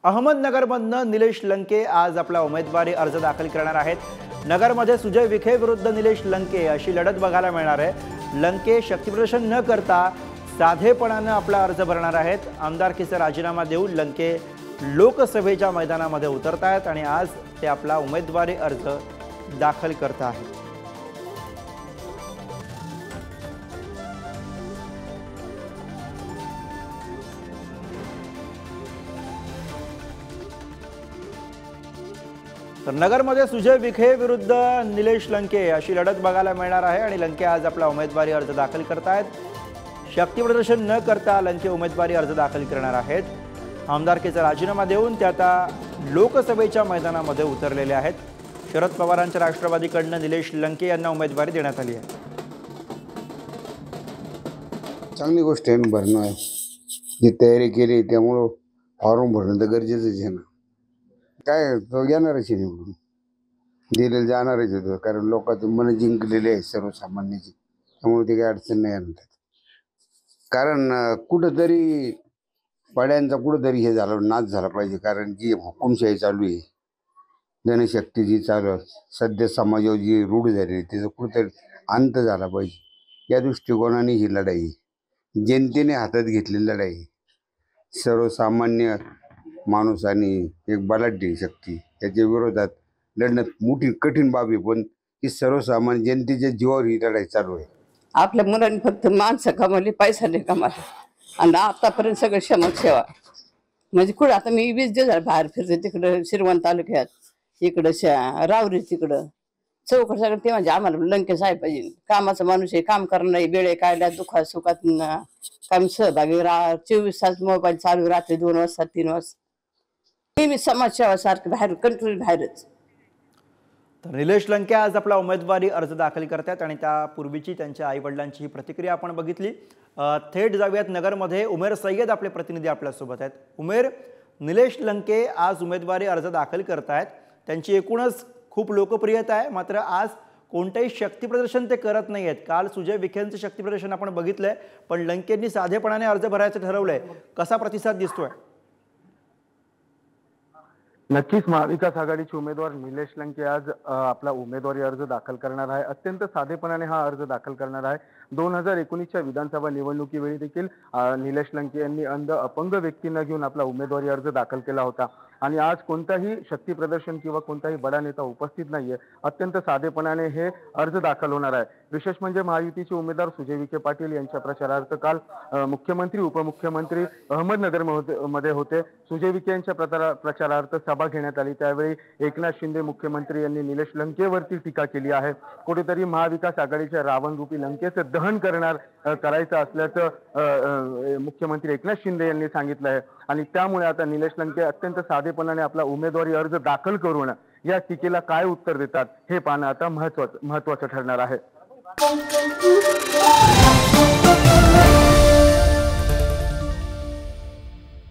अहमदनगरमधनं निलेश लंके आज आपला उमेदवारी अर्ज दाखल करणार आहेत। नगरमध्ये सुजय विखे विरुद्ध निलेश लंके अशी लढत बघायला मिळणार आहे। लंके शक्तिप्रदर्शन न करता साधेपणाने आपला अर्ज भरणार आहेत। आमदारकीचा राजीनामा देऊन लंके लोकसभेच्या मैदानामध्ये उतरत आहेत आणि आज ते आपला उमेदवारी अर्ज दाखल करत आहेत। तर नगरमध्ये सुजय विखे विरुद्ध निलेश लंके अशी लढत बघायला मिळणार आहे आणि लंके आज आपला उमेदवारी अर्ज दाखल करत आहेत। शक्तिप्रदर्शन न करता लंके उमेदवारी अर्ज दाखल करणार आहेत। आमदारकीचा राजीनामा देऊन ते आता लोकसभेच्या मैदानामध्ये उतरलेले आहेत। शरद पवारांच्या राष्ट्रवादीकडून निलेश लंके यांना उमेदवारी देण्यात आली आहे। चांगली गोष्ट आहे भरणं आहे, जी तयारी केली त्यामुळं फॉर्म भरणं तर गरजेचंच आहे ना। काय तो येणारच आहे, निवडून दिलेलं जाणारच होतं, कारण लोकांचं मन जिंकलेले आहे सर्वसामान्याची, त्यामुळे ते काही अडचण नाही येणार। कारण कुठंतरी पड्यांचा कुठंतरी हे झालं, नाच झाला पाहिजे, कारण जी हुकुमशाही चालू आहे, जनशक्ती जी चालू आहे सध्या समाजावर जी रूढ झाली त्याचा कुठंतरी अंत झाला पाहिजे। या दृष्टिकोनाने ही लढाई जनतेने हातात घेतलेली लढाई, सर्वसामान्य माणूस आणि एक बलाढ्य शक्ती याच्या विरोधात लढणं मोठी कठीण बाब आहे, पण ही सर्वसामान्य जनतेच्या जीवावर ही लढाई चालू आहे। आपल्या मुलांनी फक्त माणसं कमावली, पैसा नाही कमावला, आणि आतापर्यंत सगळं समाजसेवा म्हणजे कुठं आता मी 20 दिवस बाहेर फिरते, तिकडं श्रीवंत तालुक्यात, इकडं रावरी, तिकडं चौकट सगळं ते म्हणजे आम्हाला लंके साहेब पाहिजे। कामाचा माणूस आहे, काम करणं, वेळे काढल्या, दुःखात सुखात काम सहभागी 24 तास मोबाईल चालू, रात्री 2 वाजता 3 वाजता मी समाजसेवा सारखं बाहेर कंट्रोल बाहेरच। तर निलेश लंके आज आपला उमेदवारी अर्ज दाखल करतात आणि त्यापूर्वीची त्यांच्या आई वडिलांची प्रतिक्रिया आपण बघितली। थेट जाऊयात नगरमध्ये। उमेर सय्यद आपले प्रतिनिधी आपल्यासोबत आहेत। उमेर, निलेश लंके आज उमेदवारी अर्ज दाखल करतायत, त्यांची एकूणच खूप लोकप्रियता आहे, मात्र आज कोणतेही शक्तिप्रदर्शन ते करत नाही आहेत। काल सुजय विखेंचं शक्तिप्रदर्शन आपण बघितलंय, पण लंकेंनी साधेपणाने अर्ज भरायचं ठरवलंय। कसा प्रतिसाद दिसतोय? नक्कीच महाविकास आघाडीचे उमेदवार निलेश लंके आज आपला उमेदवारी अर्ज दाखल करणार आहे। अत्यंत साधेपणाने हा अर्ज दाखल करणार आहे। 2019च्या विधानसभा निवडणुकीवेळी देखील निलेश लंके यांनी अंध अपंग व्यक्तींना घेऊन आपला उमेदवारी अर्ज दाखल केला होता आणि आज कोणताही शक्ती प्रदर्शन किंवा कोणताही बडा नेता उपस्थित नाहीये। अत्यंत साधेपणाने हे अर्ज दाखल होणार आहे। विशेष म्हणजे महायुतीचे उमेदवार सुजय विखे पाटील यांच्या प्रचारार्थ काल मुख्यमंत्री उपमुख्यमंत्री अहमदनगर मध्ये होते। सुजय विखे यांच्या प्रचारार्थ सभा घेण्यात आली, त्यावेळी एकनाथ शिंदे मुख्यमंत्री यांनी निलेश लंकेवरती टीका केली आहे। कुठेतरी महाविकास आघाडीच्या रावणरूपी लंकेचं दहन करायचं असल्याचं मुख्यमंत्री एकनाथ शिंदे यांनी सांगितलं आहे आणि त्यामुळे आता निलेश लंके अत्यंत साधेपणाने आपला उमेदवारी अर्ज दाखल करून या टीकेला काय उत्तर देतात हे पाहणं आता महत्त्वाचं ठरणार आहे।